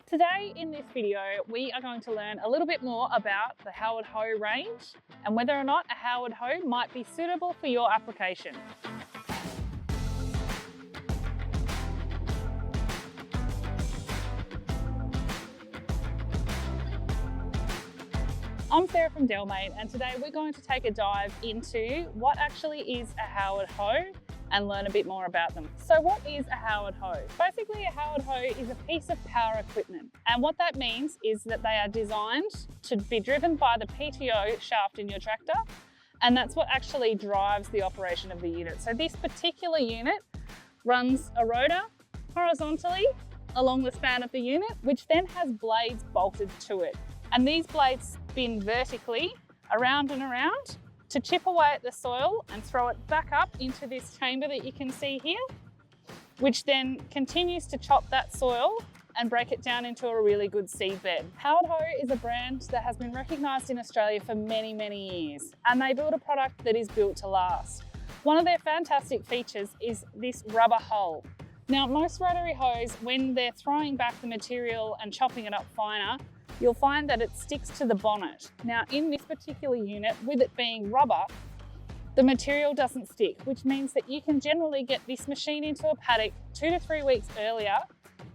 Today in this video, we are going to learn a little bit more about the Howard Hoe range and whether or not a Howard hoe might be suitable for your application. I'm Sarah from Delmade, and today we're going to take a dive into what actually is a Howard hoe and learn a bit more about them. So what is a Howard hoe? Basically, a Howard hoe is a piece of power equipment. And what that means is that they are designed to be driven by the PTO shaft in your tractor. And that's what actually drives the operation of the unit. So this particular unit runs a rotor horizontally along the span of the unit, which then has blades bolted to it. And these blades spin vertically around and around to chip away at the soil and throw it back up into this chamber that you can see here, which then continues to chop that soil and break it down into a really good seed bed. Howard Hoe is a brand that has been recognised in Australia for many, many years, and they build a product that is built to last. One of their fantastic features is this rubber hull. Now, most rotary hoes, when they're throwing back the material and chopping it up finer, you'll find that it sticks to the bonnet. Now, in this particular unit, with it being rubber, the material doesn't stick, which means that you can generally get this machine into a paddock 2 to 3 weeks earlier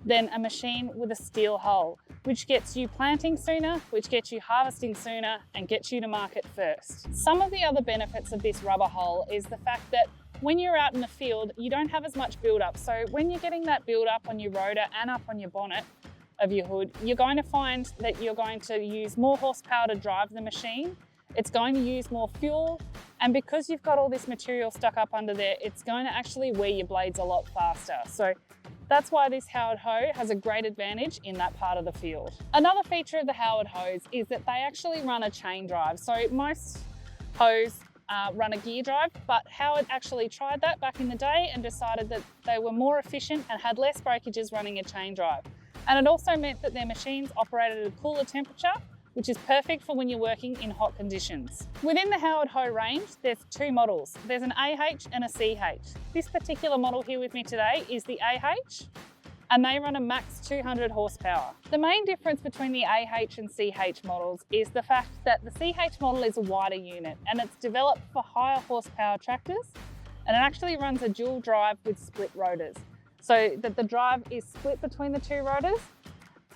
than a machine with a steel hull, which gets you planting sooner, which gets you harvesting sooner, and gets you to market first. Some of the other benefits of this rubber hull is the fact that when you're out in the field, you don't have as much build-up. So when you're getting that build-up on your rotor and up on your bonnet of your hood, you're going to find that you're going to use more horsepower to drive the machine. It's going to use more fuel, and because you've got all this material stuck up under there, it's going to actually wear your blades a lot faster. So that's why this Howard hoe has a great advantage in that part of the field. Another feature of the Howard hoes is that they actually run a chain drive. So most hoes run a gear drive, but Howard actually tried that back in the day and decided that they were more efficient and had less breakages running a chain drive. And it also meant that their machines operated at a cooler temperature, which is perfect for when you're working in hot conditions. Within the Howard hoe range, there's two models. There's an AH and a CH. This particular model here with me today is the AH, and they run a max 200 horsepower. The main difference between the AH and CH models is the fact that the CH model is a wider unit, and it's developed for higher horsepower tractors, and it actually runs a dual drive with split rotors, so that the drive is split between the two rotors,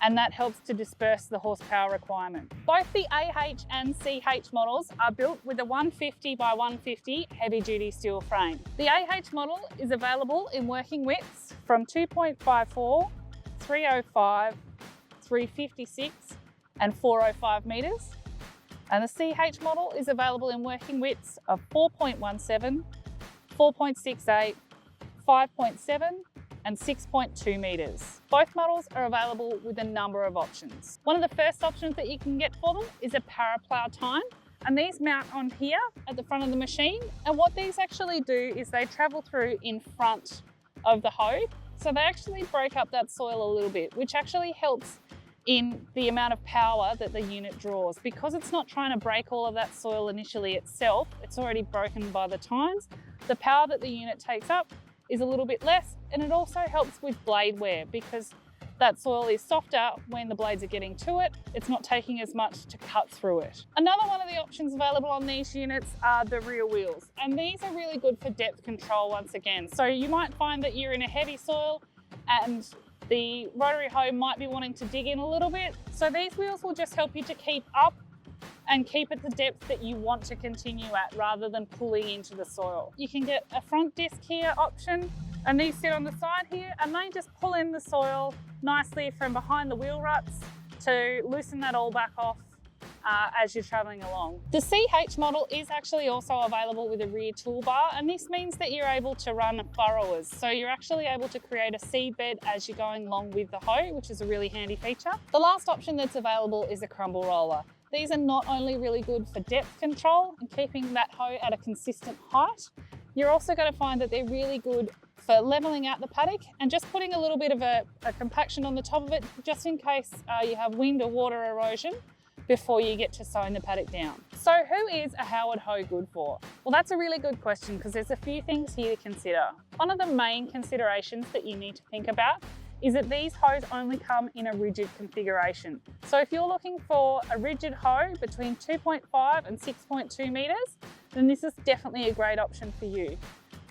and that helps to disperse the horsepower requirement. Both the AH and CH models are built with a 150 by 150 heavy duty steel frame. The AH model is available in working widths from 2.54, 305, 356 and 405 metres. And the CH model is available in working widths of 4.17, 4.68, 5.7 and 6.2 metres. Both models are available with a number of options. One of the first options that you can get for them is a paraplow tine, and these mount on here at the front of the machine, and what these actually do is they travel through in front of the hoe, so they actually break up that soil a little bit, which actually helps in the amount of power that the unit draws. Because it's not trying to break all of that soil initially itself, it's already broken by the tines, the power that the unit takes up is a little bit less, and it also helps with blade wear because that soil is softer when the blades are getting to it. It's not taking as much to cut through it. Another one of the options available on these units are the rear wheels, and these are really good for depth control once again. So you might find that you're in a heavy soil and the rotary hoe might be wanting to dig in a little bit. So these wheels will just help you to keep up and keep at the depth that you want to continue at rather than pulling into the soil. You can get a front disc here option, and these sit on the side here, and they just pull in the soil nicely from behind the wheel ruts to loosen that all back off as you're traveling along. The CH model is actually also available with a rear toolbar, and this means that you're able to run furrowers. So you're actually able to create a seed bed as you're going along with the hoe, which is a really handy feature. The last option that's available is a crumble roller. These are not only really good for depth control and keeping that hoe at a consistent height, you're also going to find that they're really good for levelling out the paddock and just putting a little bit of a compaction on the top of it, just in case you have wind or water erosion before you get to sowing the paddock down. So who is a Howard hoe good for? Well, that's a really good question because there's a few things here to consider. One of the main considerations that you need to think about is that these hoes only come in a rigid configuration. So if you're looking for a rigid hoe between 2.5 and 6.2 meters, then this is definitely a great option for you.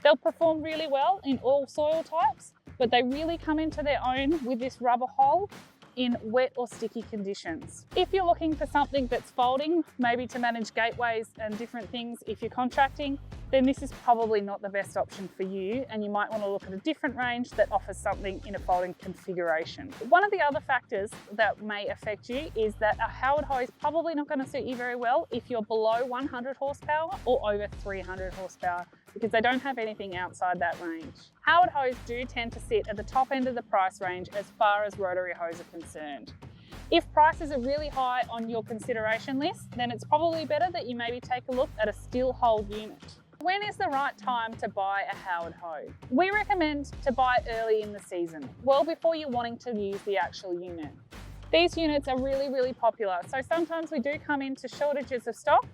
They'll perform really well in all soil types, but they really come into their own with this rubber hull in wet or sticky conditions. If you're looking for something that's folding, maybe to manage gateways and different things if you're contracting, then this is probably not the best option for you, and you might want to look at a different range that offers something in a folding configuration. One of the other factors that may affect you is that a Howard hoe is probably not going to suit you very well if you're below 100 horsepower or over 300 horsepower, because they don't have anything outside that range. Howard hoes do tend to sit at the top end of the price range as far as rotary hoes are concerned. If prices are really high on your consideration list, then it's probably better that you maybe take a look at a steel hold unit. When is the right time to buy a Howard hoe? We recommend to buy early in the season, well before you're wanting to use the actual unit. These units are really popular, so sometimes we do come into shortages of stock,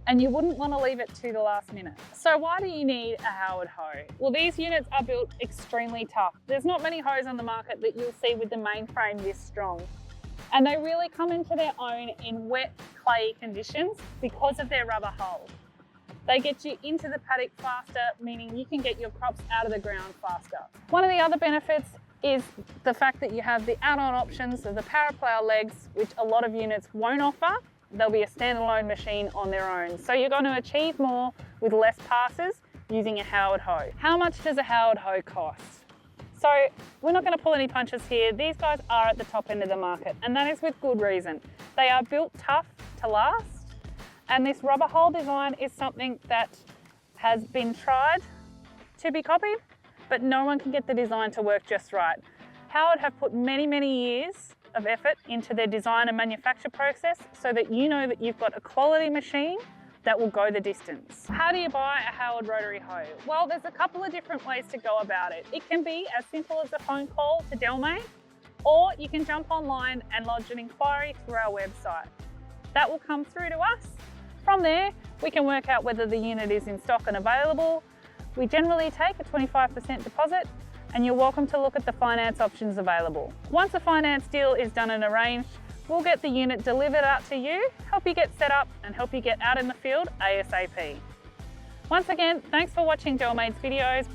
and you wouldn't want to leave it to the last minute. So why do you need a Howard hoe? Well, these units are built extremely tough. There's not many hoes on the market that you'll see with the main frame this strong. And they really come into their own in wet, clayey conditions because of their rubber hull. They get you into the paddock faster, meaning you can get your crops out of the ground faster. One of the other benefits is the fact that you have the add-on options of the power plow legs, which a lot of units won't offer. They'll be a standalone machine on their own. So you're going to achieve more with less passes using a Howard hoe. How much does a Howard hoe cost? So we're not going to pull any punches here. These guys are at the top end of the market, and that is with good reason. They are built tough to last, and this rubber hull design is something that has been tried to be copied, but no one can get the design to work just right. Howard have put many years of effort into their design and manufacture process so that you know that you've got a quality machine that will go the distance. How do you buy a Howard Rotary hoe? Well, there's a couple of different ways to go about it. It can be as simple as a phone call to Delmade, or you can jump online and lodge an inquiry through our website. That will come through to us. From there, we can work out whether the unit is in stock and available. We generally take a 25% deposit, and you're welcome to look at the finance options available. Once a finance deal is done and arranged, we'll get the unit delivered out to you, help you get set up, and help you get out in the field ASAP. Once again, thanks for watching Delmade's videos.